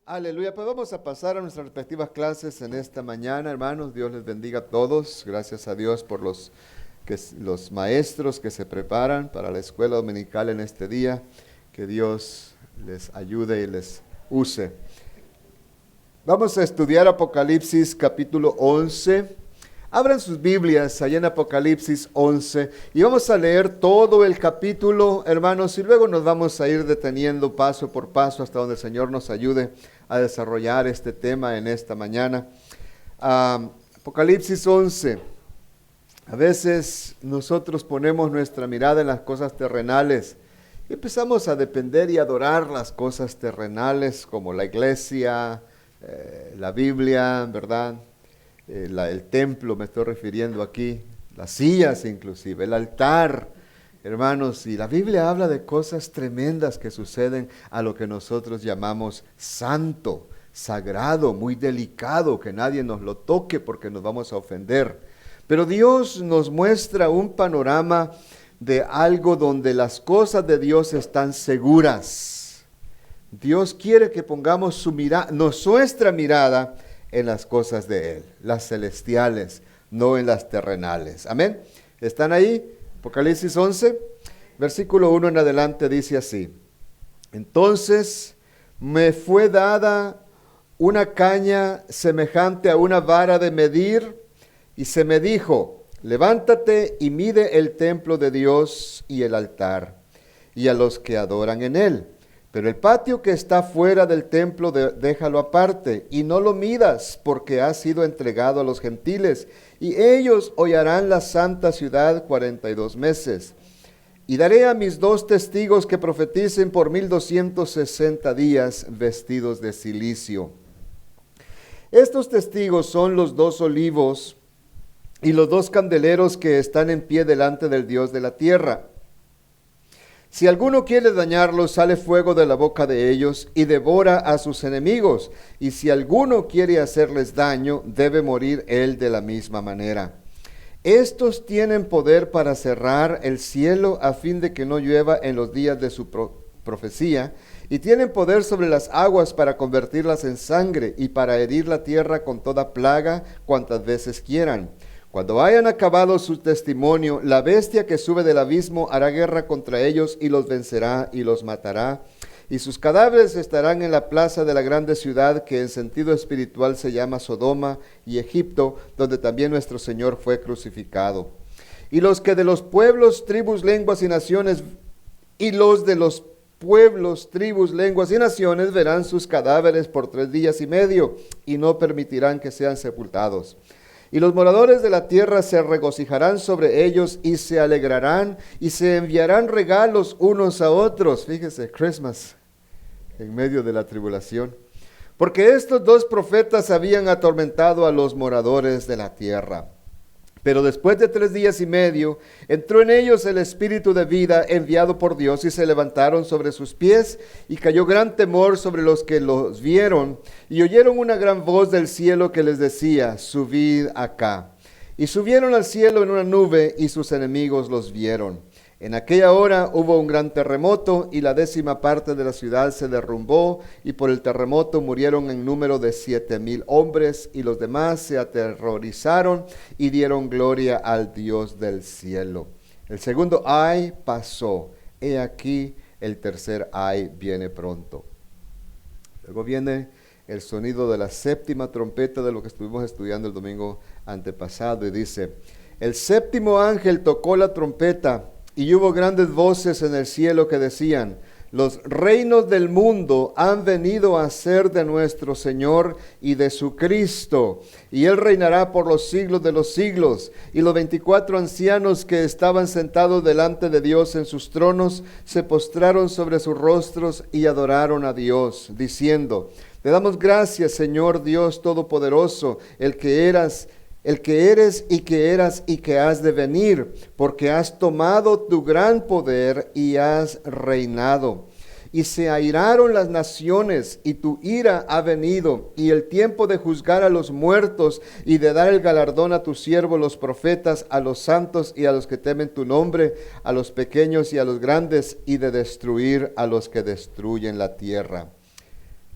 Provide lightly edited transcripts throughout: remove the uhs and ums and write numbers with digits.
Aleluya, pues vamos a pasar a nuestras respectivas clases en esta mañana, hermanos. Dios les bendiga a todos. Gracias a Dios por los maestros que se preparan para la escuela dominical en este día. Que Dios les ayude y les use. Vamos a estudiar Apocalipsis capítulo 11. Abran sus Biblias allá en Apocalipsis 11 y vamos a leer todo el capítulo, hermanos, y luego nos vamos a ir deteniendo paso por paso hasta donde el Señor nos ayude a desarrollar este tema en esta mañana. Apocalipsis 11. A veces nosotros ponemos nuestra mirada en las cosas terrenales y empezamos a depender y adorar las cosas terrenales como la iglesia, la Biblia, ¿verdad? El templo, me estoy refiriendo aquí, las sillas inclusive, el altar, hermanos, y la Biblia habla de cosas tremendas que suceden a lo que nosotros llamamos santo, sagrado, muy delicado, que nadie nos lo toque porque nos vamos a ofender. Pero Dios nos muestra un panorama de algo donde las cosas de Dios están seguras. Dios quiere que pongamos nuestra mirada en las cosas de Él, las celestiales, no en las terrenales. Amén. ¿Están ahí? Apocalipsis 11, versículo 1 en adelante dice así: Entonces me fue dada una caña semejante a una vara de medir, y se me dijo: levántate y mide el templo de Dios y el altar, y a los que adoran en él. Pero el patio que está fuera del templo déjalo aparte, y no lo midas, porque ha sido entregado a los gentiles, y ellos hollarán la santa ciudad 42 meses. Y daré a mis 2 testigos que profeticen por 1260 días, vestidos de cilicio. Estos testigos son los 2 olivos y los 2 candeleros que están en pie delante del Dios de la tierra. Si alguno quiere dañarlos, sale fuego de la boca de ellos y devora a sus enemigos. Y si alguno quiere hacerles daño, debe morir él de la misma manera. Estos tienen poder para cerrar el cielo a fin de que no llueva en los días de su profecía, y tienen poder sobre las aguas para convertirlas en sangre y para herir la tierra con toda plaga cuantas veces quieran. Cuando hayan acabado su testimonio, la bestia que sube del abismo hará guerra contra ellos y los vencerá y los matará. Y sus cadáveres estarán en la plaza de la grande ciudad que en sentido espiritual se llama Sodoma y Egipto, donde también nuestro Señor fue crucificado. Y los que de los pueblos, tribus, lenguas y naciones, verán sus cadáveres por 3 días y medio y no permitirán que sean sepultados. Y los moradores de la tierra se regocijarán sobre ellos y se alegrarán y se enviarán regalos unos a otros. Fíjese, Christmas, en medio de la tribulación. Porque estos 2 profetas habían atormentado a los moradores de la tierra. Pero después de 3 días y medio, entró en ellos el espíritu de vida enviado por Dios y se levantaron sobre sus pies y cayó gran temor sobre los que los vieron y oyeron una gran voz del cielo que les decía: subid acá. Y subieron al cielo en una nube y sus enemigos los vieron. En aquella hora hubo un gran terremoto y la 10ª parte de la ciudad se derrumbó y por el terremoto murieron en número de 7,000 hombres y los demás se aterrorizaron y dieron gloria al Dios del cielo. El segundo ay pasó, he aquí el tercer ay viene pronto. Luego viene el sonido de la 7ª trompeta de lo que estuvimos estudiando el domingo antepasado y dice: el 7º ángel tocó la trompeta y hubo grandes voces en el cielo que decían: los reinos del mundo han venido a ser de nuestro Señor y de su Cristo, y Él reinará por los siglos de los siglos. Y los 24 ancianos que estaban sentados delante de Dios en sus tronos se postraron sobre sus rostros y adoraron a Dios, diciendo: te damos gracias, Señor Dios Todopoderoso, el que eres y que eras y que has de venir, porque has tomado tu gran poder y has reinado. Y se airaron las naciones, y tu ira ha venido, y el tiempo de juzgar a los muertos, y de dar el galardón a tus siervos los profetas, a los santos y a los que temen tu nombre, a los pequeños y a los grandes, y de destruir a los que destruyen la tierra.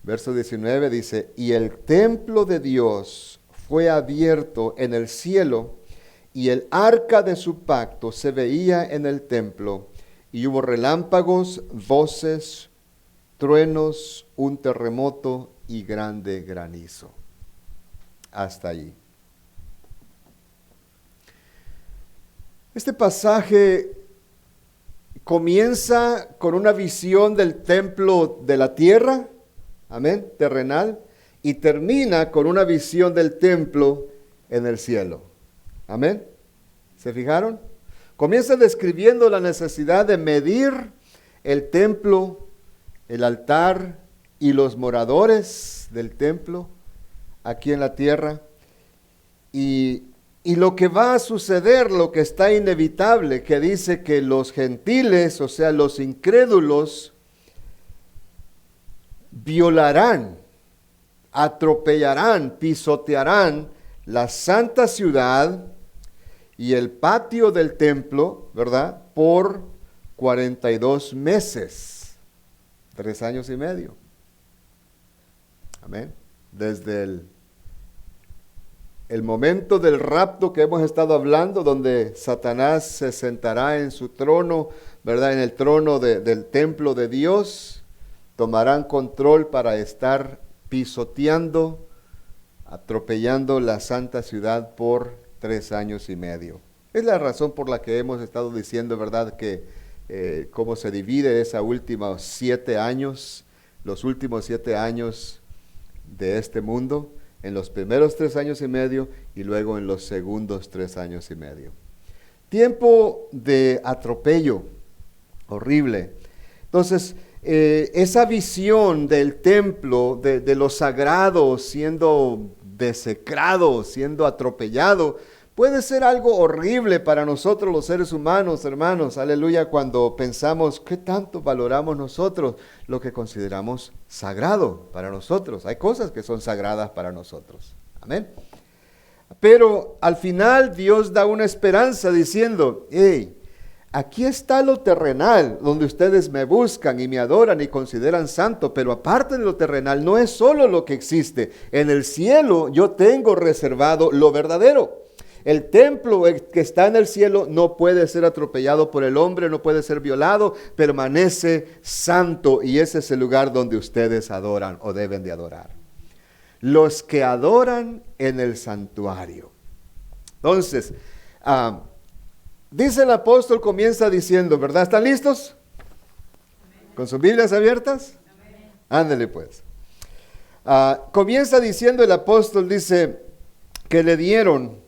Verso 19 dice, y el templo de Dios fue abierto en el cielo, y el arca de su pacto se veía en el templo, y hubo relámpagos, voces, truenos, un terremoto y grande granizo. Hasta allí. Este pasaje comienza con una visión del templo de la tierra, amén, terrenal, y termina con una visión del templo en el cielo. Amén. ¿Se fijaron? Comienza describiendo la necesidad de medir el templo, el altar y los moradores del templo aquí en la tierra. Y lo que va a suceder, lo que está inevitable, que dice que los gentiles, o sea, los incrédulos, violarán, atropellarán, pisotearán la santa ciudad y el patio del templo, ¿verdad? Por 42 meses, 3 años y medio. Amén. Desde el momento del rapto que hemos estado hablando, donde Satanás se sentará en su trono, ¿verdad? En el trono del templo de Dios, tomarán control para estar pisoteando, atropellando la santa ciudad por 3 años y medio. Es la razón por la que hemos estado diciendo, ¿verdad?, que cómo se divide esa última 7 años, los últimos 7 años de este mundo, en los primeros 3 años y medio y luego en los segundos 3 años y medio. Tiempo de atropello, horrible. Entonces, esa visión del templo, de lo sagrado siendo desecrado, siendo atropellado, puede ser algo horrible para nosotros los seres humanos, hermanos, aleluya, cuando pensamos qué tanto valoramos nosotros lo que consideramos sagrado para nosotros. Hay cosas que son sagradas para nosotros, amén. Pero al final Dios da una esperanza diciendo, hey, aquí está lo terrenal, donde ustedes me buscan y me adoran y consideran santo, pero aparte de lo terrenal, no es solo lo que existe. En el cielo yo tengo reservado lo verdadero. El templo que está en el cielo no puede ser atropellado por el hombre, no puede ser violado, permanece santo y ese es el lugar donde ustedes adoran o deben de adorar. Los que adoran en el santuario. Entonces, dice el apóstol, comienza diciendo, ¿verdad? ¿Están listos? Amén. ¿Con sus Biblias abiertas? Amén. Ándele pues. Comienza diciendo el apóstol, dice, que le dieron,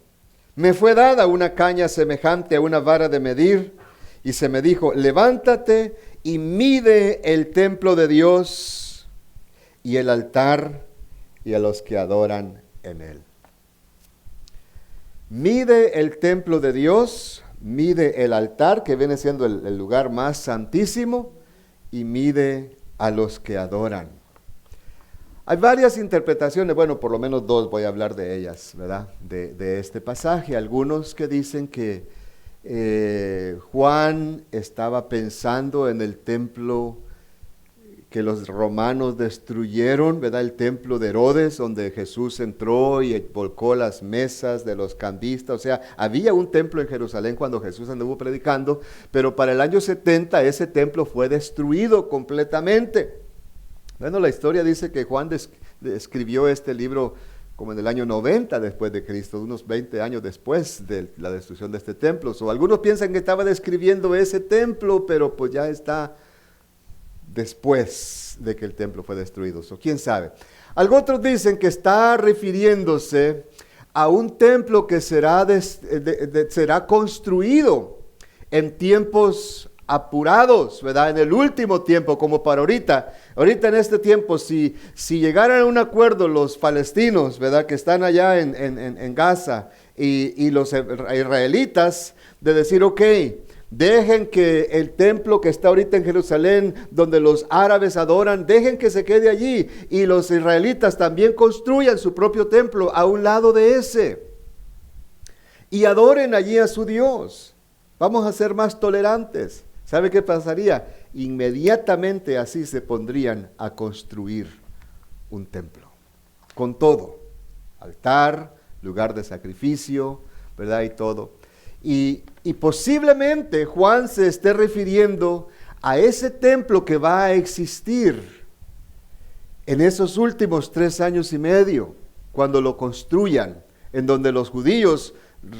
me fue dada una caña semejante a una vara de medir, y se me dijo, levántate y mide el templo de Dios y el altar y a los que adoran en él. Mide el templo de Dios, mide el altar, que viene siendo el lugar más santísimo, y mide a los que adoran. Hay varias interpretaciones, bueno, por lo menos 2 voy a hablar de ellas, ¿verdad? De este pasaje. Algunos que dicen que Juan estaba pensando en el templo que los romanos destruyeron, ¿verdad? El templo de Herodes, donde Jesús entró y volcó las mesas de los cambistas. O sea, había un templo en Jerusalén cuando Jesús anduvo predicando, pero para el año 70 ese templo fue destruido completamente. Bueno, la historia dice que Juan escribió este libro como en el año 90 después de Cristo, unos 20 años después de la destrucción de este templo. Algunos piensan que estaba describiendo ese templo, pero pues ya está después de que el templo fue destruido. ¿Quién sabe? Algunos dicen que está refiriéndose a un templo que será construido en tiempos apurados, ¿verdad? En el último tiempo, como para ahorita. Ahorita en este tiempo, si llegaran a un acuerdo los palestinos, ¿verdad? Que están allá en Gaza y los israelitas, de decir, ok, dejen que el templo que está ahorita en Jerusalén, donde los árabes adoran, dejen que se quede allí. Y los israelitas también construyan su propio templo a un lado de ese. Y adoren allí a su Dios. Vamos a ser más tolerantes. ¿Sabe qué pasaría? Inmediatamente así se pondrían a construir un templo, con todo, altar, lugar de sacrificio, ¿verdad? Y todo. Y posiblemente Juan se esté refiriendo a ese templo que va a existir en esos últimos 3 años y medio, cuando lo construyan, en donde los judíos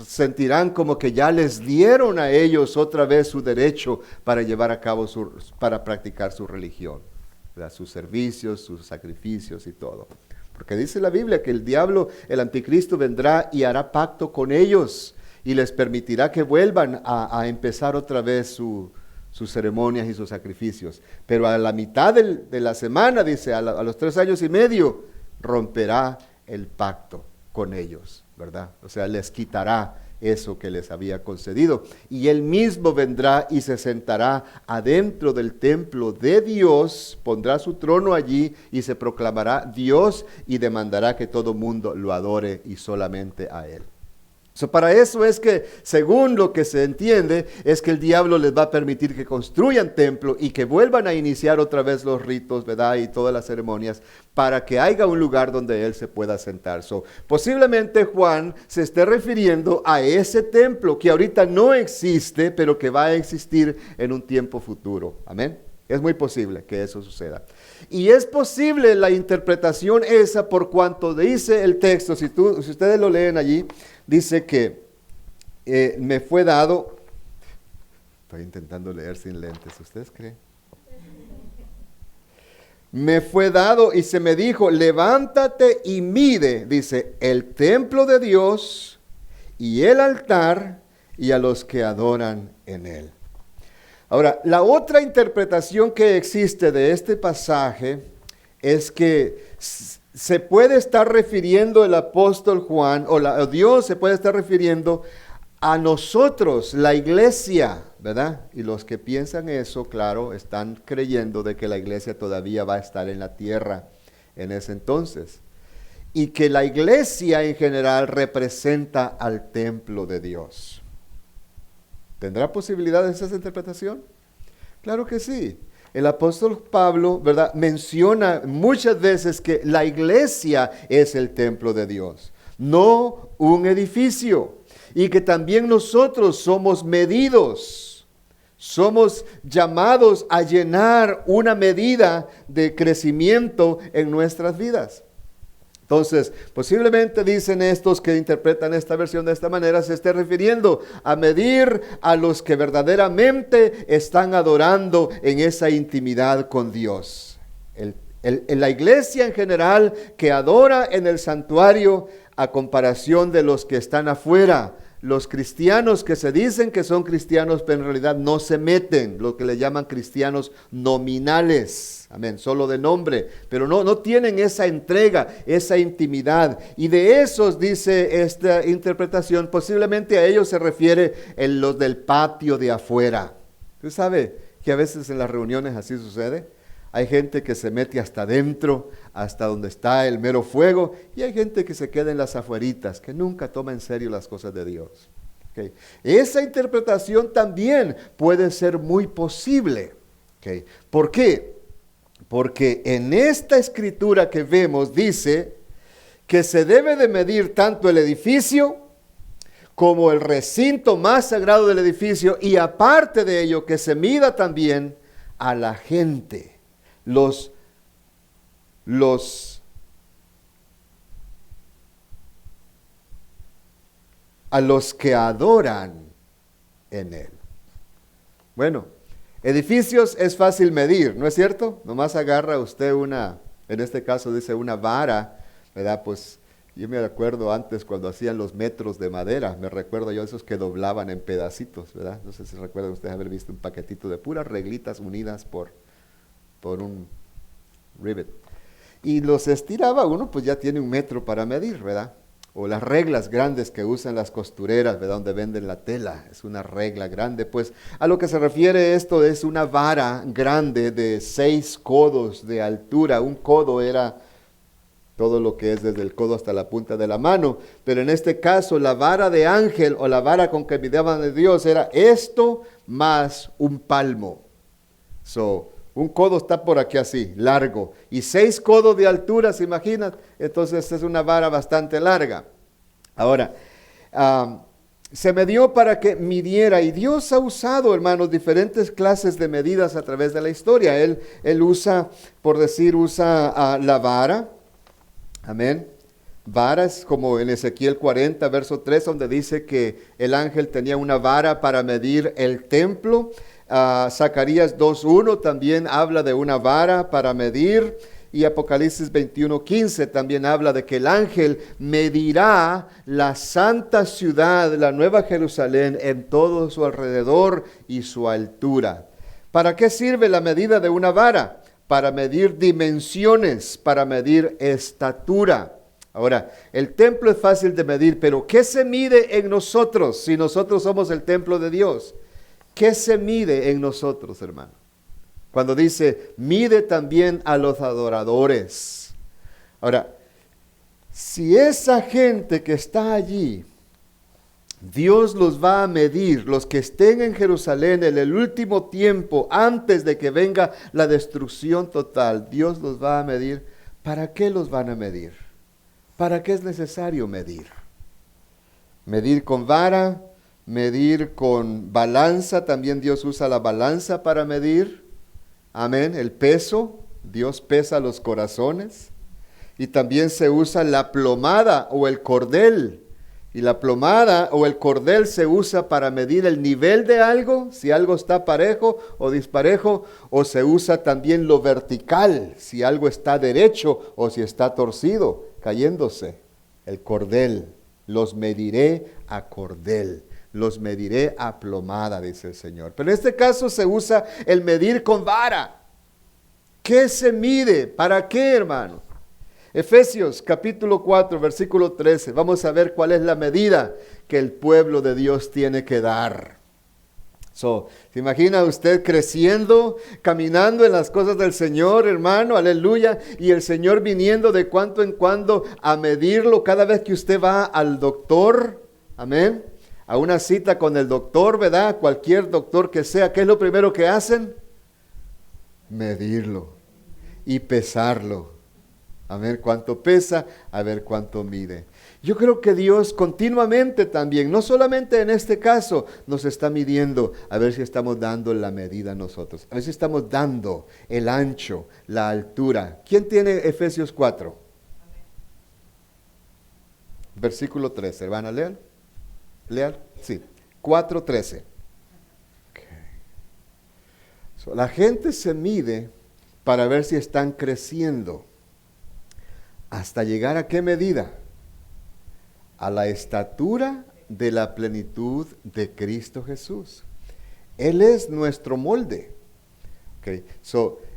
sentirán como que ya les dieron a ellos otra vez su derecho para llevar a cabo para practicar su religión, ¿verdad? Sus servicios, sus sacrificios y todo. Porque dice la Biblia que el diablo, el anticristo, vendrá y hará pacto con ellos y les permitirá que vuelvan a empezar otra vez sus ceremonias y sus sacrificios. Pero a la mitad de la semana, dice, a los 3 años y medio, romperá el pacto con ellos, ¿verdad? O sea, les quitará eso que les había concedido. Y él mismo vendrá y se sentará adentro del templo de Dios, pondrá su trono allí y se proclamará Dios y demandará que todo mundo lo adore y solamente a él. Para eso es que, según lo que se entiende, es que el diablo les va a permitir que construyan templo y que vuelvan a iniciar otra vez los ritos, ¿verdad? Y todas las ceremonias, para que haya un lugar donde él se pueda sentar. Posiblemente Juan se esté refiriendo a ese templo que ahorita no existe, pero que va a existir en un tiempo futuro. Amén. Es muy posible que eso suceda. Y es posible la interpretación esa por cuanto dice el texto, si ustedes lo leen allí, dice que me fue dado, estoy intentando leer sin lentes, ¿ustedes creen? Me fue dado y se me dijo, levántate y mide, dice, el templo de Dios y el altar y a los que adoran en él. Ahora, la otra interpretación que existe de este pasaje es que se puede estar refiriendo el apóstol Juan, o Dios se puede estar refiriendo a nosotros, la iglesia, ¿verdad? Y los que piensan eso, claro, están creyendo de que la iglesia todavía va a estar en la tierra en ese entonces. Y que la iglesia en general representa al templo de Dios. ¿Tendrá posibilidad de esa interpretación? Claro que sí. El apóstol Pablo, ¿verdad?, menciona muchas veces que la iglesia es el templo de Dios, no un edificio. Y que también nosotros somos medidos, somos llamados a llenar una medida de crecimiento en nuestras vidas. Entonces, posiblemente dicen estos que interpretan esta versión de esta manera, se esté refiriendo a medir a los que verdaderamente están adorando en esa intimidad con Dios. La iglesia en general que adora en el santuario a comparación de los que están afuera. Los cristianos que se dicen que son cristianos, pero en realidad no se meten, lo que le llaman cristianos nominales, amén, solo de nombre, pero no tienen esa entrega, esa intimidad. Y de esos, dice esta interpretación, posiblemente a ellos se refiere en los del patio de afuera. ¿Usted sabe que a veces en las reuniones así sucede? Hay gente que se mete hasta adentro, hasta donde está el mero fuego, y hay gente que se queda en las afueritas, que nunca toma en serio las cosas de Dios. ¿Okay? Esa interpretación también puede ser muy posible. ¿Okay? ¿Por qué? Porque en esta escritura que vemos dice que se debe de medir tanto el edificio como el recinto más sagrado del edificio, y aparte de ello que se mida también a la gente. A los que adoran en él. Bueno, edificios es fácil medir, ¿no es cierto? Nomás agarra usted en este caso dice una vara, ¿verdad? Pues yo me acuerdo antes cuando hacían los metros de madera, me recuerdo yo esos que doblaban en pedacitos, ¿verdad? No sé si recuerdan ustedes haber visto un paquetito de puras reglitas unidas por un rivet. Y los estiraba uno, pues ya tiene 1 metro para medir, ¿verdad? O las reglas grandes que usan las costureras, ¿verdad? Donde venden la tela, es una regla grande. Pues a lo que se refiere esto es una vara grande de 6 codos de altura. Un codo era todo lo que es desde el codo hasta la punta de la mano. Pero en este caso la vara de ángel o la vara con que midieban de Dios era esto más un palmo. Un codo está por aquí así, largo. Y 6 codos de altura, ¿se imaginan? Entonces es una vara bastante larga. Ahora, se me dio para que midiera, y Dios ha usado, hermanos, diferentes clases de medidas a través de la historia. Él usa, por decir, la vara, amén. Varas, como en Ezequiel 40, verso 3, donde dice que el ángel tenía una vara para medir el templo. Zacarías 2.1 también habla de una vara para medir. Y Apocalipsis 21:15 también habla de que el ángel medirá la santa ciudad, la nueva Jerusalén, en todo su alrededor y su altura. ¿Para qué sirve la medida de una vara? Para medir dimensiones, para medir estatura. Ahora, el templo es fácil de medir, pero ¿qué se mide en nosotros si nosotros somos el templo de Dios? ¿Qué se mide en nosotros, hermano? Cuando dice, mide también a los adoradores. Ahora, si esa gente que está allí, Dios los va a medir, los que estén en Jerusalén en el último tiempo, antes de que venga la destrucción total, Dios los va a medir. ¿Para qué los van a medir? ¿Para qué es necesario medir? Medir con vara, medir con balanza, también Dios usa la balanza para medir. Amén, el peso, Dios pesa los corazones. Y también se usa la plomada o el cordel. Y la plomada o el cordel se usa para medir el nivel de algo, si algo está parejo o disparejo, o se usa también lo vertical, si algo está derecho o si está torcido, cayéndose. El cordel, los mediré a cordel. Los mediré a plomada, dice el Señor. Pero en este caso se usa el medir con vara. ¿Qué se mide? ¿Para qué, hermano? Efesios capítulo 4, versículo 13. Vamos a ver cuál es la medida que el pueblo de Dios tiene que dar. ¿Se imagina usted creciendo, caminando en las cosas del Señor, hermano? Aleluya. Y el Señor viniendo de cuando en cuando a medirlo cada vez que usted va al doctor. Amén. A una cita con el doctor, ¿verdad? Cualquier doctor que sea, ¿qué es lo primero que hacen? Medirlo y pesarlo. A ver cuánto pesa, a ver cuánto mide. Yo creo que Dios continuamente también, no solamente en este caso, nos está midiendo a ver si estamos dando la medida nosotros. A ver si estamos dando el ancho, la altura. ¿Quién tiene Efesios 4? Versículo 13. ¿Van a leer? ¿Lean? Sí. 4:13. Okay. La gente se mide para ver si están creciendo. ¿Hasta llegar a qué medida? A la estatura de la plenitud de Cristo Jesús. Él es nuestro molde. Okay.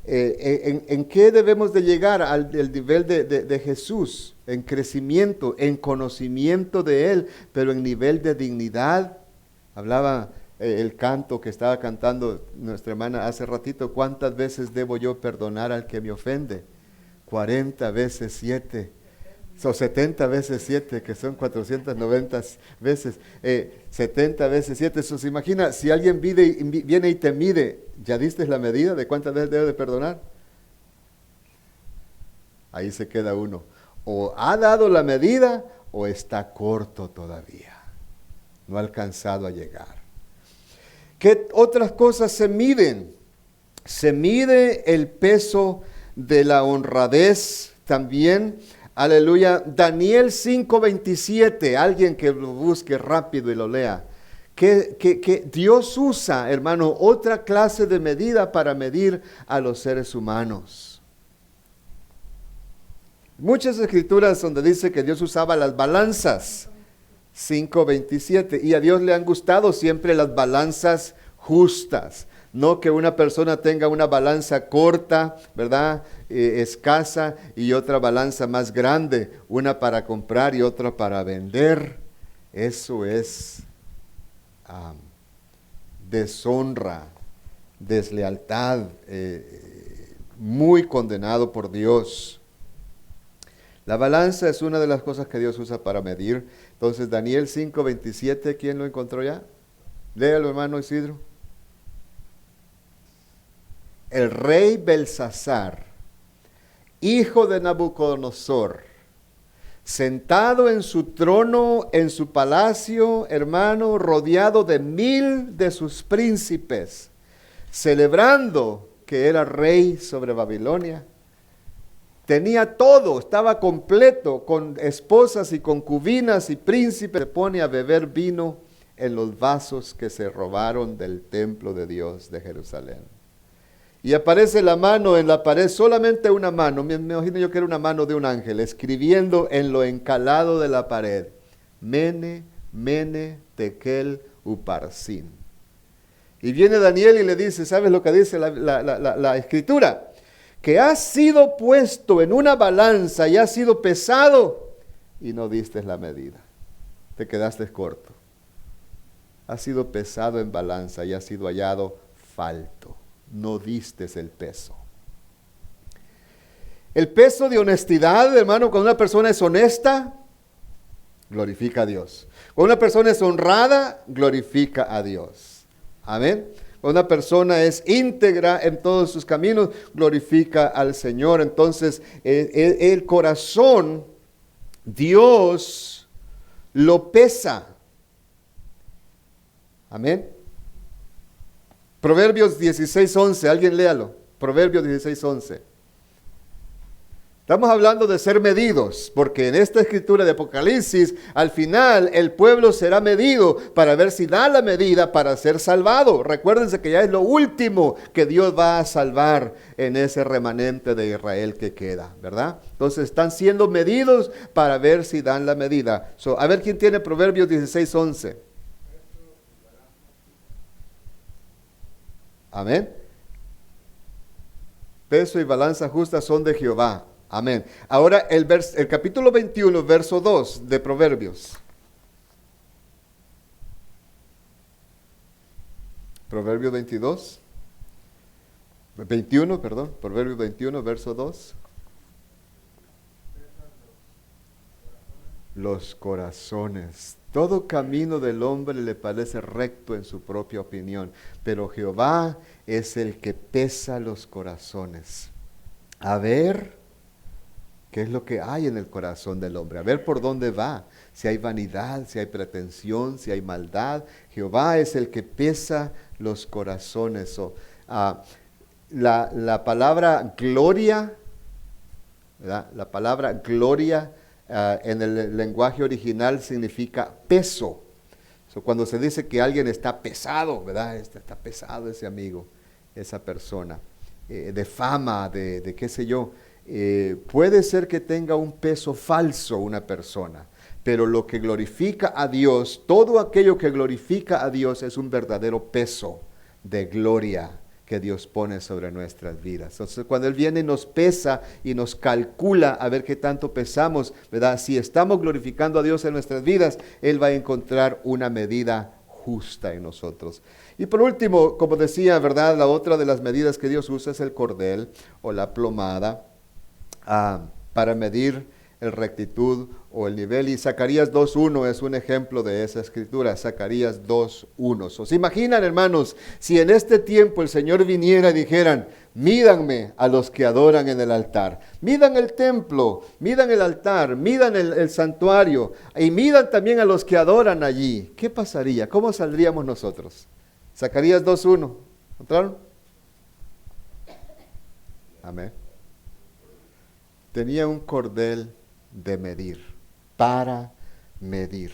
¿En qué debemos de llegar al nivel de Jesús? En crecimiento, en conocimiento de Él, pero en nivel de dignidad. Hablaba el canto que estaba cantando nuestra hermana hace ratito. ¿Cuántas veces debo yo perdonar al que me ofende? 40 veces 7. Son 70 veces 7, que son 490 veces. 70 veces 7. Eso se imagina, si alguien viene y te mide, ¿ya diste la medida de cuántas veces debe de perdonar? Ahí se queda uno. O ha dado la medida o está corto todavía. No ha alcanzado a llegar. ¿Qué otras cosas se miden? Se mide el peso de la honradez también. Aleluya. Daniel 5:27. Alguien que lo busque rápido y lo lea. Que Dios usa, hermano, otra clase de medida para medir a los seres humanos. Muchas escrituras donde dice que Dios usaba las balanzas. 5:27. Y a Dios le han gustado siempre las balanzas justas. No que una persona tenga una balanza corta, ¿verdad? Escasa, y otra balanza más grande, una para comprar y otra para vender. Eso es deshonra, deslealtad, muy condenado por Dios. La balanza es una de las cosas que Dios usa para medir. Entonces, Daniel 5:27, ¿quién lo encontró ya? Léalo, hermano Isidro. el rey Belsasar, hijo de Nabucodonosor, sentado en su trono, en su palacio, hermano, rodeado de 1000 de sus príncipes, celebrando que era rey sobre Babilonia. Tenía todo, estaba completo, con esposas y concubinas y príncipes. Se pone a beber vino en los vasos que se robaron del templo de Dios de Jerusalén. Y aparece la mano en la pared, solamente una mano, me imagino yo que era una mano de un ángel, escribiendo en lo encalado de la pared, Mene, Mene, Tekel, Uparsin. Y viene Daniel y le dice, ¿sabes lo que dice la escritura? Que has sido puesto en una balanza y has sido pesado y no diste la medida. Te quedaste corto. Has sido pesado en balanza y has sido hallado falto. No diste el peso. El peso de honestidad, hermano, cuando una persona es honesta, glorifica a Dios. Cuando una persona es honrada, glorifica a Dios. Amén. Cuando una persona es íntegra en todos sus caminos, glorifica al Señor. Entonces, el corazón, Dios lo pesa. Amén. Proverbios 16:11, alguien léalo. Proverbios 16:11. Estamos hablando de ser medidos, porque en esta escritura de Apocalipsis, al final el pueblo será medido para ver si da la medida para ser salvado. Recuérdense que ya es lo último que Dios va a salvar en ese remanente de Israel que queda, ¿verdad? Entonces están siendo medidos para ver si dan la medida. A ver quién tiene Proverbios 16:11. Amén. Peso y balanza justa son de Jehová. Amén. Ahora el capítulo 21, verso 2 de Proverbios. Proverbios 21, Proverbios 21, verso 2. Los corazones. Todo camino del hombre le parece recto en su propia opinión, pero Jehová es el que pesa los corazones. A ver qué es lo que hay en el corazón del hombre, a ver por dónde va, si hay vanidad, si hay pretensión, si hay maldad. Jehová es el que pesa los corazones. La palabra gloria, ¿verdad? La palabra gloria en el lenguaje original significa peso. Cuando se dice que alguien está pesado, ¿verdad? Está pesado ese amigo, esa persona, de fama, de qué sé yo. Puede ser que tenga un peso falso una persona, pero lo que glorifica a Dios, todo aquello que glorifica a Dios es un verdadero peso de gloria que Dios pone sobre nuestras vidas. Entonces, cuando Él viene y nos pesa y nos calcula a ver qué tanto pesamos, ¿verdad? Si estamos glorificando a Dios en nuestras vidas, Él va a encontrar una medida justa en nosotros. Y por último, como decía, ¿verdad? La otra de las medidas que Dios usa es el cordel o la plomada para medir el rectitud o el nivel. Y Zacarías 2:1 es un ejemplo de esa escritura. Zacarías 2:1. ¿Se imaginan, hermanos, si en este tiempo el Señor viniera y dijeran, mídanme a los que adoran en el altar, midan el templo, midan el altar, midan el santuario y midan también a los que adoran allí? ¿Qué pasaría? ¿Cómo saldríamos nosotros? Zacarías 2:1. ¿Encontraron? Amén. Tenía un cordel de medir, para medir.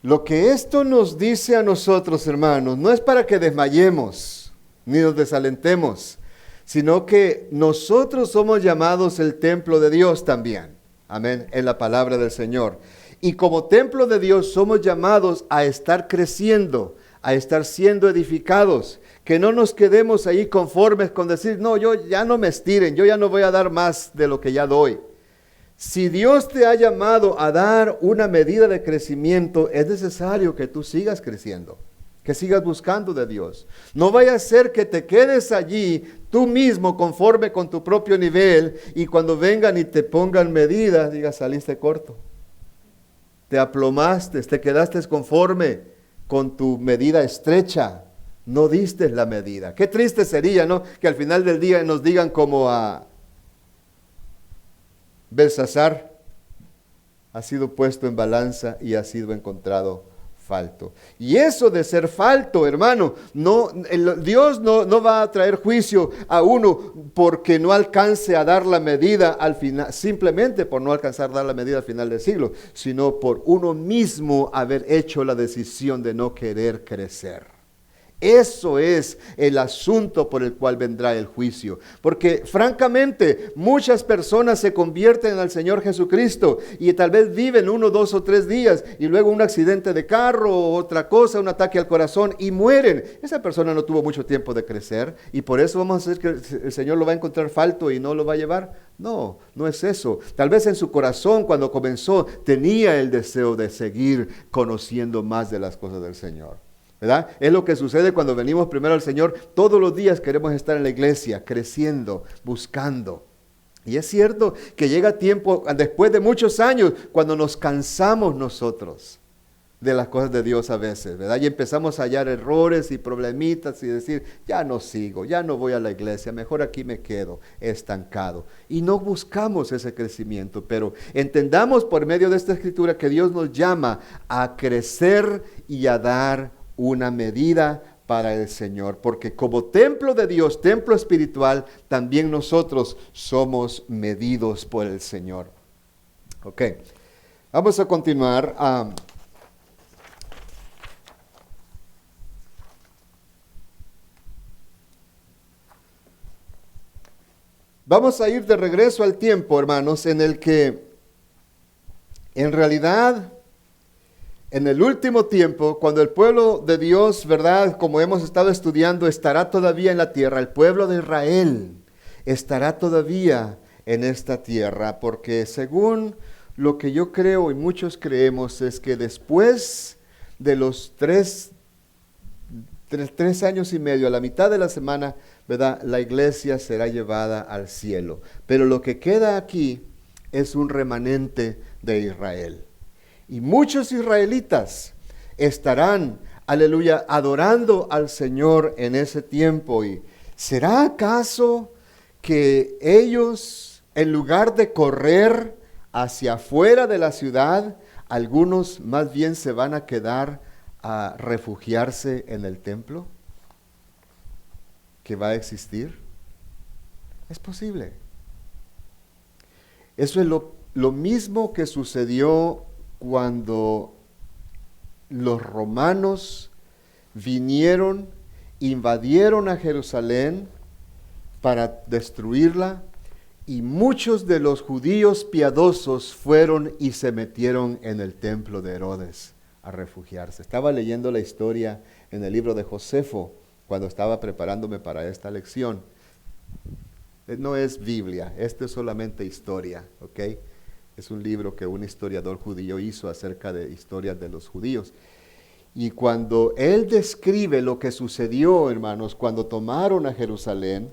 Lo que esto nos dice a nosotros, hermanos, no es para que desmayemos, ni nos desalentemos, sino que nosotros somos llamados el templo de Dios también. Amén, en la palabra del Señor. Y como templo de Dios somos llamados a estar creciendo, a estar siendo edificados. Que no nos quedemos ahí conformes con decir, no, yo ya no me estiren, yo ya no voy a dar más de lo que ya doy. Si Dios te ha llamado a dar una medida de crecimiento, es necesario que tú sigas creciendo, que sigas buscando de Dios. No vaya a ser que te quedes allí tú mismo conforme con tu propio nivel y cuando vengan y te pongan medidas, digas, saliste corto. Te aplomaste, te quedaste conforme con tu medida estrecha. no diste la medida. Qué triste sería, ¿no? Que al final del día nos digan como a Belsasar, ha sido puesto en balanza y ha sido encontrado falto. Y eso de ser falto, hermano, Dios no va a traer juicio a uno porque no alcance a dar la medida al final, simplemente por no alcanzar a dar la medida al final del siglo, sino por uno mismo haber hecho la decisión de no querer crecer. Eso es el asunto por el cual vendrá el juicio. Porque francamente muchas personas se convierten al Señor Jesucristo y tal vez viven 1, 2 o 3 días y luego un accidente de carro o otra cosa, un ataque al corazón y mueren. Esa persona no tuvo mucho tiempo de crecer y por eso vamos a decir que el Señor lo va a encontrar falto y no lo va a llevar. No, no es eso. Tal vez en su corazón cuando comenzó tenía el deseo de seguir conociendo más de las cosas del Señor. ¿Verdad? Es lo que sucede cuando venimos primero al Señor. Todos los días queremos estar en la iglesia, creciendo, buscando. Y es cierto que llega tiempo, después de muchos años, cuando nos cansamos nosotros de las cosas de Dios a veces, ¿verdad? Y empezamos a hallar errores y problemitas y decir, ya no sigo, ya no voy a la iglesia, mejor aquí me quedo estancado. Y no buscamos ese crecimiento, pero entendamos por medio de esta escritura que Dios nos llama a crecer y a dar una medida para el Señor, porque como templo de Dios, templo espiritual, también nosotros somos medidos por el Señor. Ok, vamos a continuar. Vamos a ir de regreso al tiempo, hermanos, en el que en realidad en el último tiempo, cuando el pueblo de Dios, ¿verdad? Como hemos estado estudiando, estará todavía en la tierra. El pueblo de Israel estará todavía en esta tierra. Porque según lo que yo creo y muchos creemos es que después de los tres años y medio, a la mitad de la semana, ¿verdad? La iglesia será llevada al cielo. Pero lo que queda aquí es un remanente de Israel. Y muchos israelitas estarán, aleluya, adorando al Señor en ese tiempo. ¿Y será acaso que ellos, en lugar de correr hacia afuera de la ciudad, algunos más bien se van a quedar a refugiarse en el templo que va a existir? Es posible. Eso es lo mismo que sucedió cuando los romanos vinieron, invadieron a Jerusalén para destruirla, y muchos de los judíos piadosos fueron y se metieron en el templo de Herodes a refugiarse. Estaba leyendo la historia en el libro de Josefo cuando estaba preparándome para esta lección. No es Biblia, esto es solamente historia, ¿ok? Es un libro que un historiador judío hizo acerca de historias de los judíos. Y cuando él describe lo que sucedió, hermanos, cuando tomaron a Jerusalén,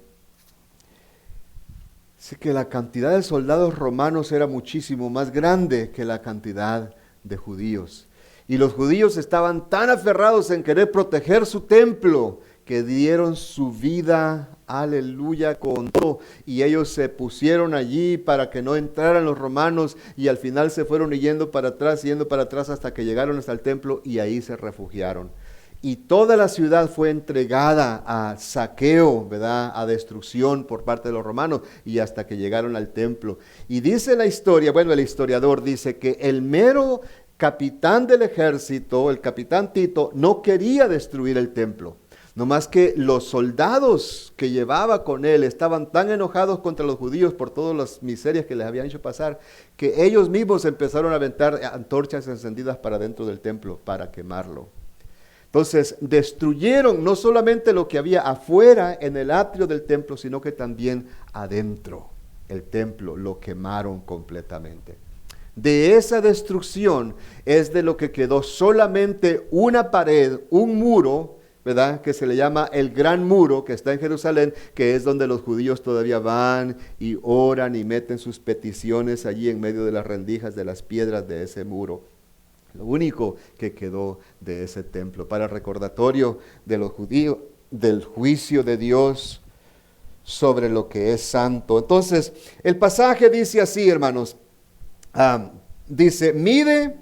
dice que la cantidad de soldados romanos era muchísimo más grande que la cantidad de judíos. Y los judíos estaban tan aferrados en querer proteger su templo que dieron su vida, aleluya, con todo. Y ellos se pusieron allí para que no entraran los romanos y al final se fueron yendo para atrás hasta que llegaron hasta el templo y ahí se refugiaron. Y toda la ciudad fue entregada a saqueo, ¿verdad? A destrucción por parte de los romanos y hasta que llegaron al templo. Y dice la historia, bueno, el historiador dice que el mero capitán del ejército, el capitán Tito, no quería destruir el templo. No más que los soldados que llevaba con él estaban tan enojados contra los judíos por todas las miserias que les habían hecho pasar, que ellos mismos empezaron a aventar antorchas encendidas para dentro del templo para quemarlo. Entonces destruyeron no solamente lo que había afuera en el atrio del templo, sino que también adentro el templo lo quemaron completamente. De esa destrucción es de lo que quedó solamente una pared, un muro, ¿verdad? Que se le llama el Gran Muro, que está en Jerusalén, que es donde los judíos todavía van y oran y meten sus peticiones allí en medio de las rendijas de las piedras de ese muro. Lo único que quedó de ese templo, para recordatorio de los judíos, del juicio de Dios sobre lo que es santo. Entonces, el pasaje dice así, hermanos, dice, mide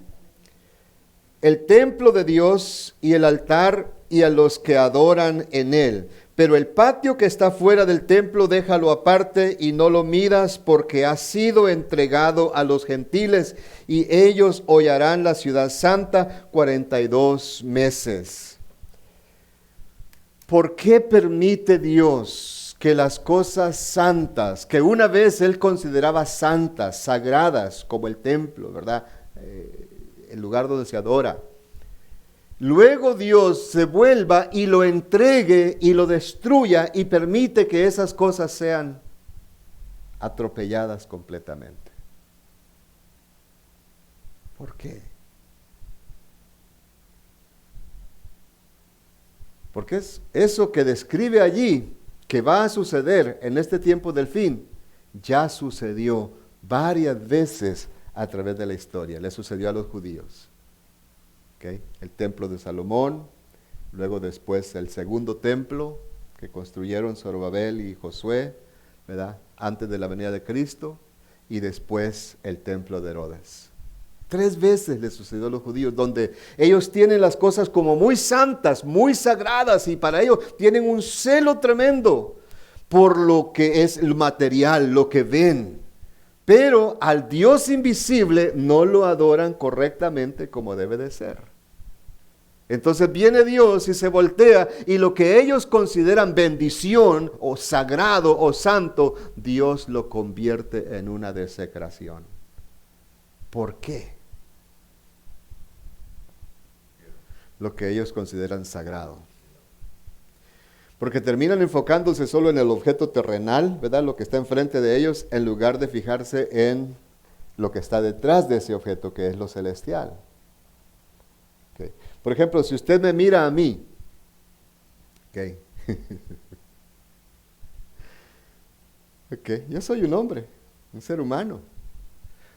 el templo de Dios y el altar y a los que adoran en él. Pero el patio que está fuera del templo déjalo aparte y no lo midas, porque ha sido entregado a los gentiles y ellos hollarán la ciudad santa 42 meses. ¿Por qué permite Dios que las cosas santas, que una vez Él consideraba santas, sagradas, como el templo, ¿verdad? El lugar donde se adora, luego Dios se vuelva y lo entregue y lo destruya y permite que esas cosas sean atropelladas completamente? ¿Por qué? Porque es eso que describe allí, que va a suceder en este tiempo del fin, ya sucedió varias veces a través de la historia. Le sucedió a los judíos. ¿Okay? El templo de Salomón, luego después el segundo templo que construyeron Zorobabel y Josué, ¿verdad? Antes de la venida de Cristo, y después el templo de Herodes. 3 veces le sucedió a los judíos, donde ellos tienen las cosas como muy santas, muy sagradas, y para ellos tienen un celo tremendo por lo que es el material, lo que ven. Pero al Dios invisible no lo adoran correctamente como debe de ser. Entonces viene Dios y se voltea, y lo que ellos consideran bendición o sagrado o santo, Dios lo convierte en una desecración. ¿Por qué? Lo que ellos consideran sagrado. Porque terminan enfocándose solo en el objeto terrenal, ¿verdad? Lo que está enfrente de ellos, en lugar de fijarse en lo que está detrás de ese objeto, que es lo celestial. Okay. Por ejemplo, si usted me mira a mí, okay. Okay, yo soy un hombre, un ser humano.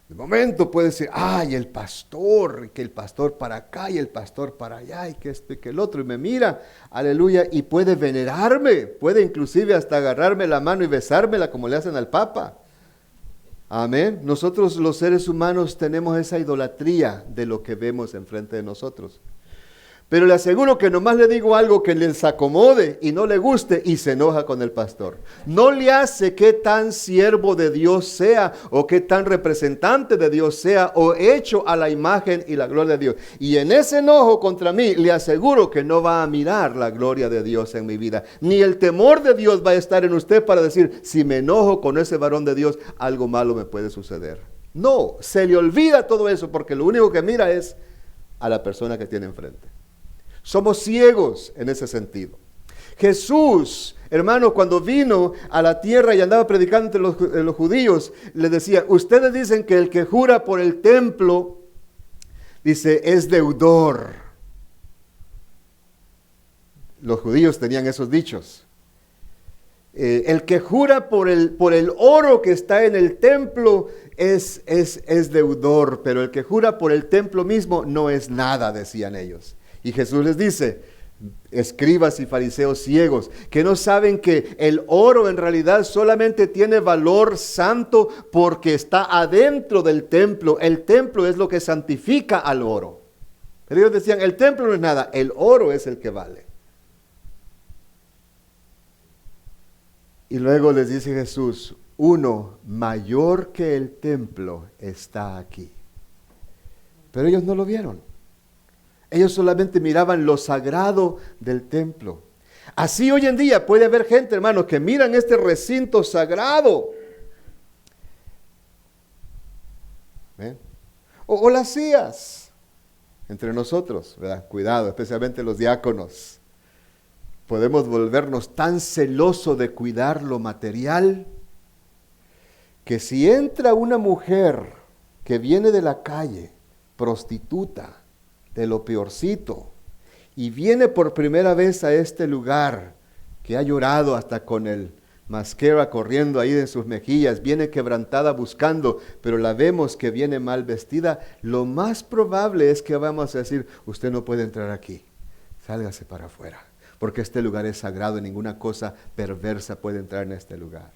De momento puede decir, ay, el pastor, que el pastor para acá y el pastor para allá, y que esto y que el otro, y me mira, aleluya, y puede venerarme, puede inclusive hasta agarrarme la mano y besármela como le hacen al Papa. Amén. Nosotros los seres humanos tenemos esa idolatría de lo que vemos enfrente de nosotros. Pero le aseguro que nomás le digo algo que les acomode y no le guste y se enoja con el pastor. No le hace qué tan siervo de Dios sea o qué tan representante de Dios sea o hecho a la imagen y la gloria de Dios. Y en ese enojo contra mí le aseguro que no va a mirar la gloria de Dios en mi vida. Ni el temor de Dios va a estar en usted para decir, si me enojo con ese varón de Dios, algo malo me puede suceder. No, se le olvida todo eso porque lo único que mira es a la persona que tiene enfrente. Somos ciegos en ese sentido. Jesús, hermano, cuando vino a la tierra y andaba predicando entre los judíos, le decía, ustedes dicen que el que jura por el templo, dice, es deudor. Los judíos tenían esos dichos. El que jura por el oro que está en el templo es deudor, pero el que jura por el templo mismo no es nada, decían ellos. Y Jesús les dice, escribas y fariseos ciegos, que no saben que el oro en realidad solamente tiene valor santo porque está adentro del templo. El templo es lo que santifica al oro. Pero ellos decían, el templo no es nada, el oro es el que vale. Y luego les dice Jesús, uno mayor que el templo está aquí. Pero ellos no lo vieron. Ellos solamente miraban lo sagrado del templo. Así hoy en día puede haber gente, hermanos, que miran este recinto sagrado. ¿Ven? O las sillas entre nosotros, ¿verdad? Cuidado, especialmente los diáconos. Podemos volvernos tan celosos de cuidar lo material que si entra una mujer que viene de la calle, prostituta, de lo peorcito, y viene por primera vez a este lugar, que ha llorado hasta con el mascara corriendo ahí de sus mejillas, viene quebrantada buscando, pero la vemos que viene mal vestida, lo más probable es que vamos a decir, usted no puede entrar aquí, sálgase para afuera, porque este lugar es sagrado y ninguna cosa perversa puede entrar en este lugar.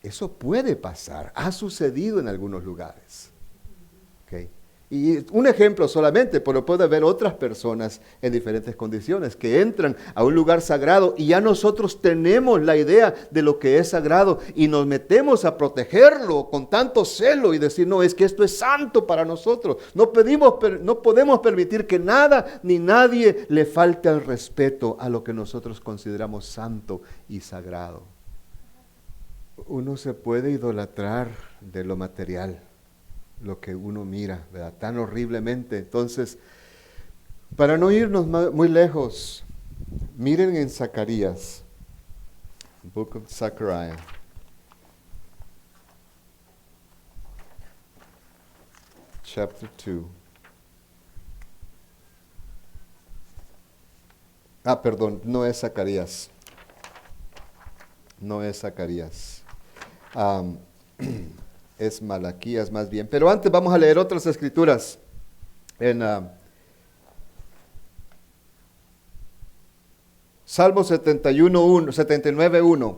Eso puede pasar, ha sucedido en algunos lugares. ¿Okay? Y un ejemplo solamente, pero puede haber otras personas en diferentes condiciones que entran a un lugar sagrado y ya nosotros tenemos la idea de lo que es sagrado y nos metemos a protegerlo con tanto celo y decir, no, es que esto es santo para nosotros. No podemos permitir que nada ni nadie le falte al respeto a lo que nosotros consideramos santo y sagrado. Uno se puede idolatrar de lo material, lo que uno mira, ¿verdad? Tan horriblemente. Entonces, para no irnos muy lejos, miren en Zacarías, Book of Zechariah. Chapter 2. Perdón, no es Zacarías. No es Zacarías. Es Malaquías más bien. Pero antes vamos a leer otras escrituras. En Salmo 79.1.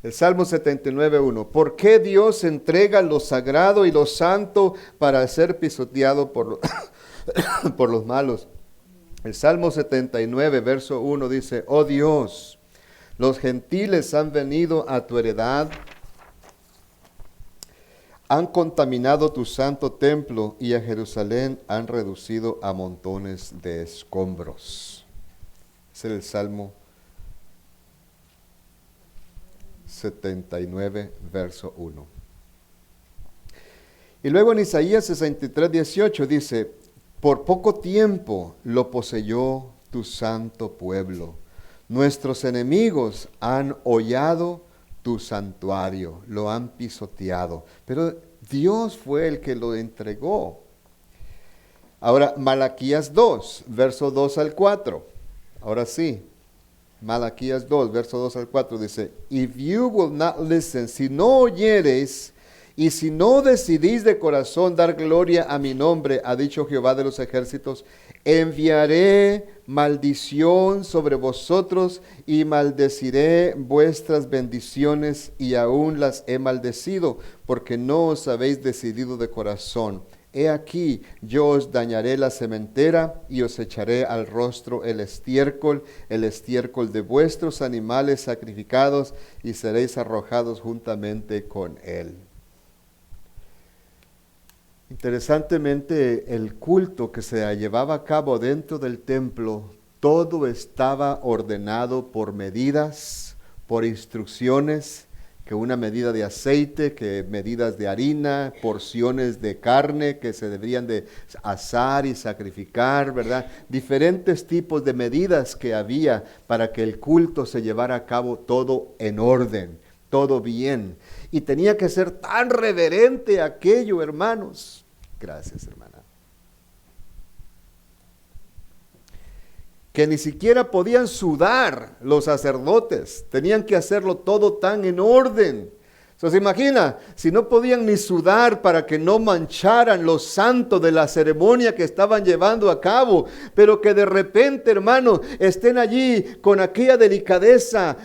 El Salmo 79.1. ¿Por qué Dios entrega lo sagrado y lo santo para ser pisoteado por los malos? El Salmo 79, verso 1 dice, oh Dios, los gentiles han venido a tu heredad, han contaminado tu santo templo y a Jerusalén han reducido a montones de escombros. Ese es el Salmo 79, verso 1. Y luego en Isaías 63:18 dice, por poco tiempo lo poseyó tu santo pueblo. Nuestros enemigos han hollado tu santuario, lo han pisoteado, pero Dios fue el que lo entregó. Ahora, Malaquías 2, verso 2 al 4. Ahora sí, Malaquías 2, verso 2 al 4 dice, if you will not listen, si no oyereis, y si no decidís de corazón dar gloria a mi nombre, ha dicho Jehová de los ejércitos, enviaré maldición sobre vosotros y maldeciré vuestras bendiciones y aún las he maldecido, porque no os habéis decidido de corazón. He aquí, yo os dañaré la sementera y os echaré al rostro el estiércol de vuestros animales sacrificados y seréis arrojados juntamente con él. Interesantemente, el culto que se llevaba a cabo dentro del templo, todo estaba ordenado por medidas, por instrucciones, que una medida de aceite, que medidas de harina, porciones de carne que se deberían de asar y sacrificar, ¿verdad? Diferentes tipos de medidas que había para que el culto se llevara a cabo todo en orden, todo bien. Y tenía que ser tan reverente aquello, hermanos. Gracias, hermana. Que ni siquiera podían sudar los sacerdotes. Tenían que hacerlo todo tan en orden. ¿Se imagina? Si no podían ni sudar para que no mancharan lo santo de la ceremonia que estaban llevando a cabo, pero que de repente, hermano, estén allí con aquella delicadeza,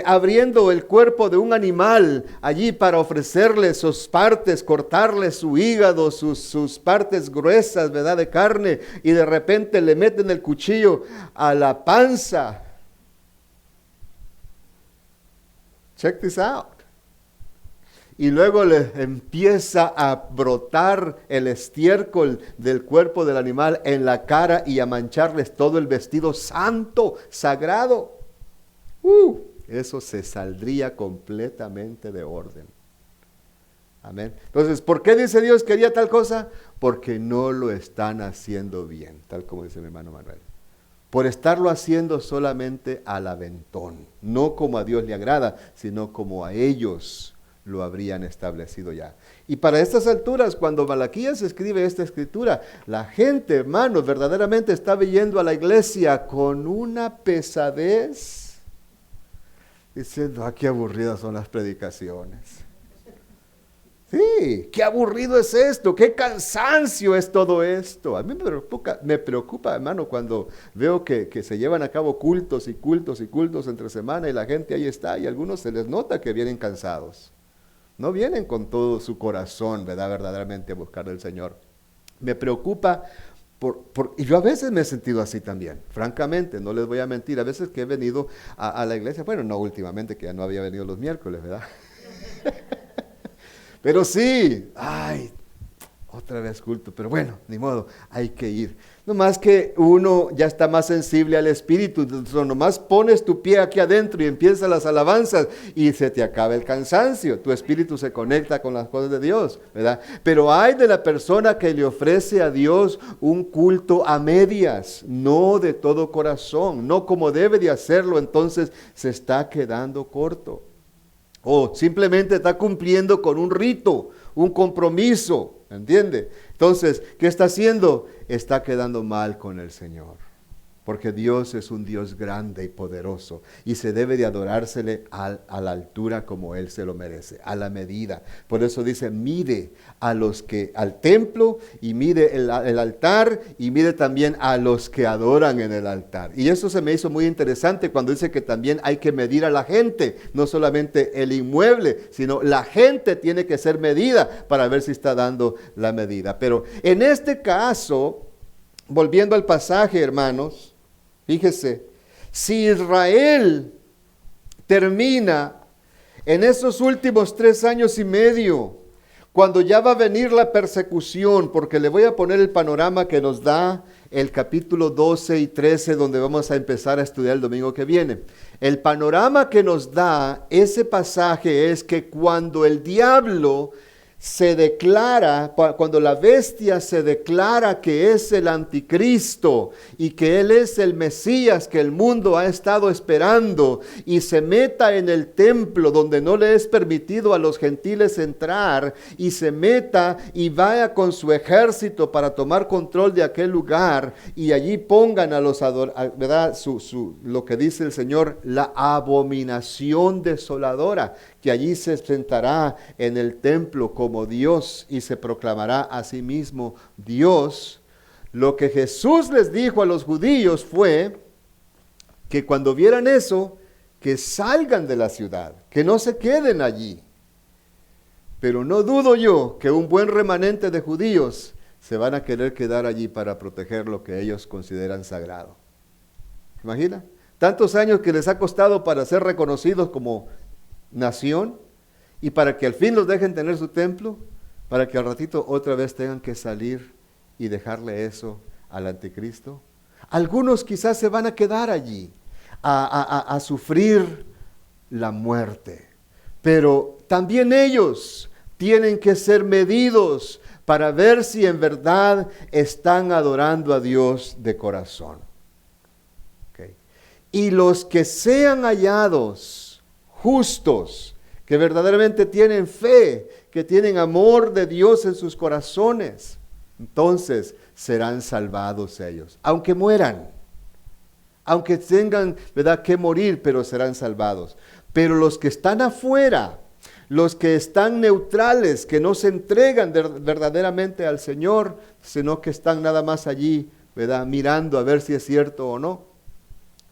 abriendo el cuerpo de un animal, allí para ofrecerle sus partes, cortarle su hígado, sus partes gruesas, ¿verdad?, de carne, y de repente le meten el cuchillo a la panza. Check this out. Y luego le empieza a brotar el estiércol del cuerpo del animal en la cara y a mancharles todo el vestido santo, sagrado. Eso se saldría completamente de orden. Amén. Entonces, ¿por qué dice Dios que haría tal cosa? Porque no lo están haciendo bien, tal como dice mi hermano Manuel. Por estarlo haciendo solamente al aventón, no como a Dios le agrada, sino como a ellos lo habrían establecido ya. Y para estas alturas, cuando Malaquías escribe esta escritura, la gente, hermanos, verdaderamente estaba yendo a la iglesia con una pesadez. diciendo, qué aburridas son las predicaciones. Sí, qué aburrido es esto, qué cansancio es todo esto. A mí me preocupa, hermano, cuando veo que se llevan a cabo cultos y cultos y cultos entre semana y la gente ahí está y a algunos se les nota que vienen cansados. No vienen con todo su corazón, ¿verdad? Verdaderamente a buscar al Señor. Me preocupa y yo a veces me he sentido así también, francamente, no les voy a mentir. A veces que he venido a la iglesia, bueno, no últimamente, que ya no había venido los miércoles, ¿verdad? Pero sí, otra vez culto, pero bueno, ni modo, hay que ir. No más que uno ya está más sensible al Espíritu, entonces nomás pones tu pie aquí adentro y empiezan las alabanzas y se te acaba el cansancio, tu espíritu se conecta con las cosas de Dios, ¿verdad? Pero hay de la persona que le ofrece a Dios un culto a medias, no de todo corazón, no como debe de hacerlo, entonces se está quedando corto. O simplemente está cumpliendo con un rito, un compromiso, ¿entiende? Entonces, ¿qué está haciendo? Está quedando mal con el Señor. Porque Dios es un Dios grande y poderoso y se debe de adorársele a la altura como Él se lo merece, a la medida. Por eso dice, mire al templo y mire el altar y mire también a los que adoran en el altar. Y eso se me hizo muy interesante cuando dice que también hay que medir a la gente, no solamente el inmueble, sino la gente tiene que ser medida para ver si está dando la medida. Pero en este caso, volviendo al pasaje, hermanos, fíjese, si Israel termina en esos últimos 3 años y medio, cuando ya va a venir la persecución, porque le voy a poner el panorama que nos da el capítulo 12 y 13, donde vamos a empezar a estudiar el domingo que viene. El panorama que nos da ese pasaje es que cuando el diablo se declara, cuando la bestia se declara que es el anticristo y que él es el Mesías que el mundo ha estado esperando y se meta en el templo donde no le es permitido a los gentiles entrar y se meta y vaya con su ejército para tomar control de aquel lugar y allí pongan a los ¿verdad? Lo que dice el Señor, la abominación desoladora, que allí se sentará en el templo como Dios y se proclamará a sí mismo Dios. Lo que Jesús les dijo a los judíos fue que cuando vieran eso, que salgan de la ciudad, que no se queden allí. Pero no dudo yo que un buen remanente de judíos se van a querer quedar allí para proteger lo que ellos consideran sagrado. ¿Imagina? Tantos años que les ha costado para ser reconocidos como nación y para que al fin los dejen tener su templo, para que al ratito otra vez tengan que salir y dejarle eso al anticristo. Algunos quizás se van a quedar allí a sufrir la muerte, pero también ellos tienen que ser medidos para ver si en verdad están adorando a Dios de corazón. Okay. Y los que sean hallados justos, que verdaderamente tienen fe, que tienen amor de Dios en sus corazones, entonces serán salvados ellos, aunque mueran, aunque tengan, ¿verdad?, que morir, pero serán salvados. Pero los que están afuera, los que están neutrales, que no se entregan verdaderamente al Señor, sino que están nada más allí, ¿verdad?, mirando a ver si es cierto o no,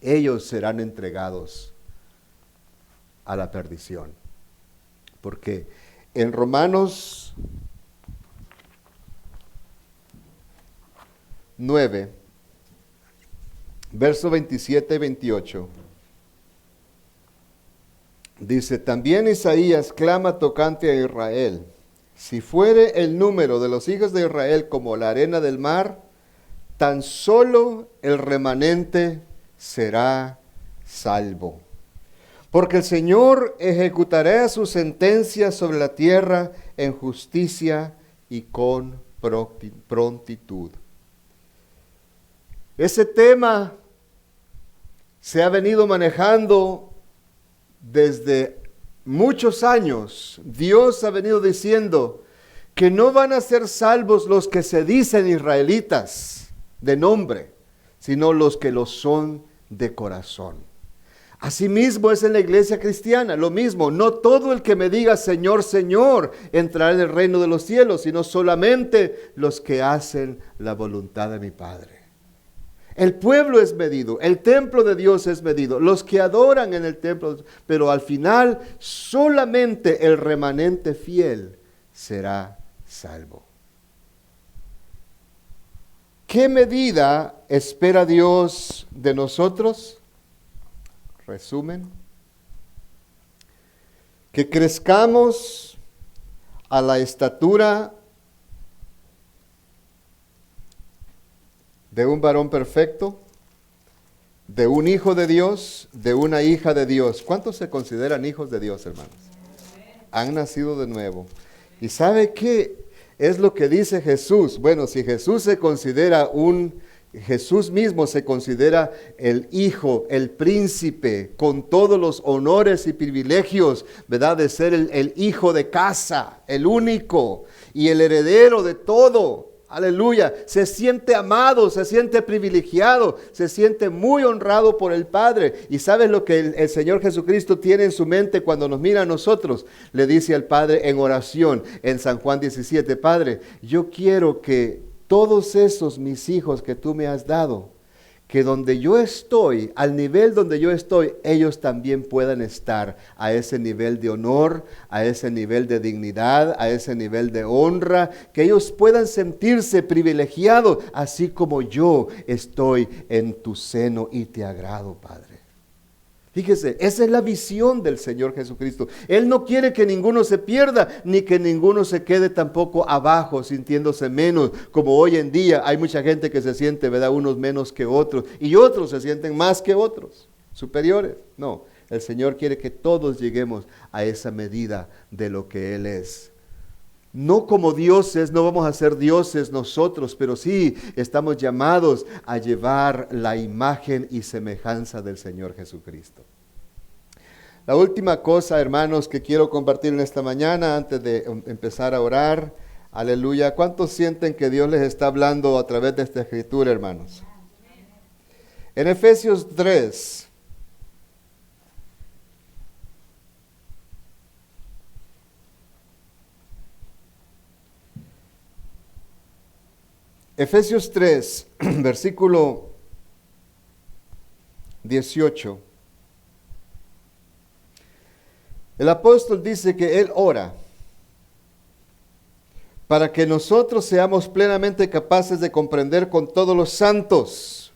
ellos serán entregados a la perdición. Porque en Romanos 9, verso 27 y 28, dice, también Isaías clama tocante a Israel, si fuere el número de los hijos de Israel como la arena del mar, tan solo el remanente será salvo. Porque el Señor ejecutará su sentencia sobre la tierra en justicia y con prontitud. Ese tema se ha venido manejando desde muchos años. Dios ha venido diciendo que no van a ser salvos los que se dicen israelitas de nombre, sino los que lo son de corazón. Asimismo es en la iglesia cristiana, lo mismo. No todo el que me diga Señor, Señor, entrará en el reino de los cielos, sino solamente los que hacen la voluntad de mi Padre. El pueblo es medido, el templo de Dios es medido, los que adoran en el templo, pero al final solamente el remanente fiel será salvo. ¿Qué medida espera Dios de nosotros? Resumen, que crezcamos a la estatura de un varón perfecto, de un hijo de Dios, de una hija de Dios. ¿Cuántos se consideran hijos de Dios, hermanos? Han nacido de nuevo. ¿Y sabe qué es lo que dice Jesús? Bueno, si Jesús se considera Jesús mismo se considera el hijo, el príncipe, con todos los honores y privilegios, ¿verdad? De ser el hijo de casa, el único y el heredero de todo. Aleluya, se siente amado, se siente privilegiado, se siente muy honrado por el Padre. ¿Y sabes lo que el Señor Jesucristo tiene en su mente cuando nos mira a nosotros? Le dice al Padre en oración en San Juan 17, Padre, yo quiero que todos esos mis hijos que tú me has dado, que donde yo estoy, al nivel donde yo estoy, ellos también puedan estar a ese nivel de honor, a ese nivel de dignidad, a ese nivel de honra, que ellos puedan sentirse privilegiados, así como yo estoy en tu seno y te agrado, Padre. Fíjese, esa es la visión del Señor Jesucristo. Él no quiere que ninguno se pierda, ni que ninguno se quede tampoco abajo, sintiéndose menos. Como hoy en día hay mucha gente que se siente, ¿verdad?, unos menos que otros, y otros se sienten más que otros, superiores. No, el Señor quiere que todos lleguemos a esa medida de lo que Él es. No como dioses, no vamos a ser dioses nosotros, pero sí estamos llamados a llevar la imagen y semejanza del Señor Jesucristo. La última cosa, hermanos, que quiero compartir en esta mañana antes de empezar a orar, aleluya. ¿Cuántos sienten que Dios les está hablando a través de esta escritura, hermanos? En Efesios 3. Efesios 3, versículo 18. El apóstol dice que él ora para que nosotros seamos plenamente capaces de comprender con todos los santos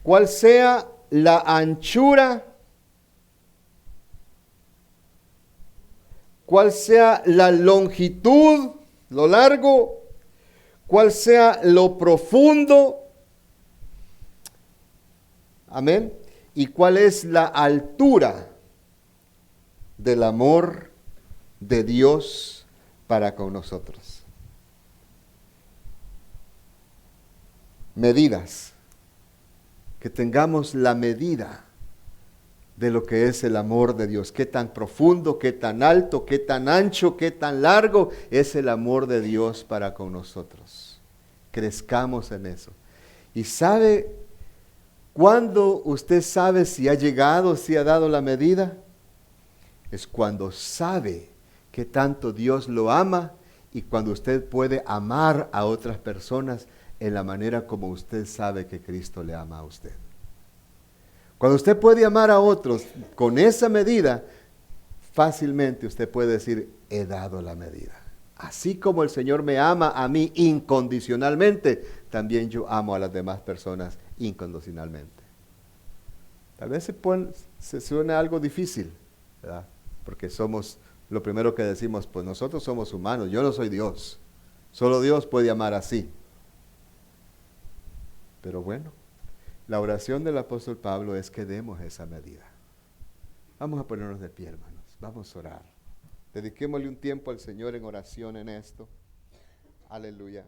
cuál sea la anchura, cuál sea la longitud, lo largo, cuál sea lo profundo, amén, y cuál es la altura del amor de Dios para con nosotros. Medidas, que tengamos la medida de lo que es el amor de Dios, qué tan profundo, qué tan alto, qué tan ancho, qué tan largo es el amor de Dios para con nosotros. Crezcamos en eso. Y sabe, cuando usted sabe si ha llegado, si ha dado la medida, es cuando sabe que tanto Dios lo ama y cuando usted puede amar a otras personas en la manera como usted sabe que Cristo le ama a usted. Cuando usted puede amar a otros con esa medida, fácilmente usted puede decir, he dado la medida. Así como el Señor me ama a mí incondicionalmente, también yo amo a las demás personas incondicionalmente. Tal vez se suena algo difícil, ¿verdad? Porque somos, lo primero que decimos, pues nosotros somos humanos, yo no soy Dios. Solo Dios puede amar así. Pero bueno, la oración del apóstol Pablo es que demos esa medida. Vamos a ponernos de pie, hermanos. Vamos a orar. Dediquémosle un tiempo al Señor en oración en esto. Aleluya.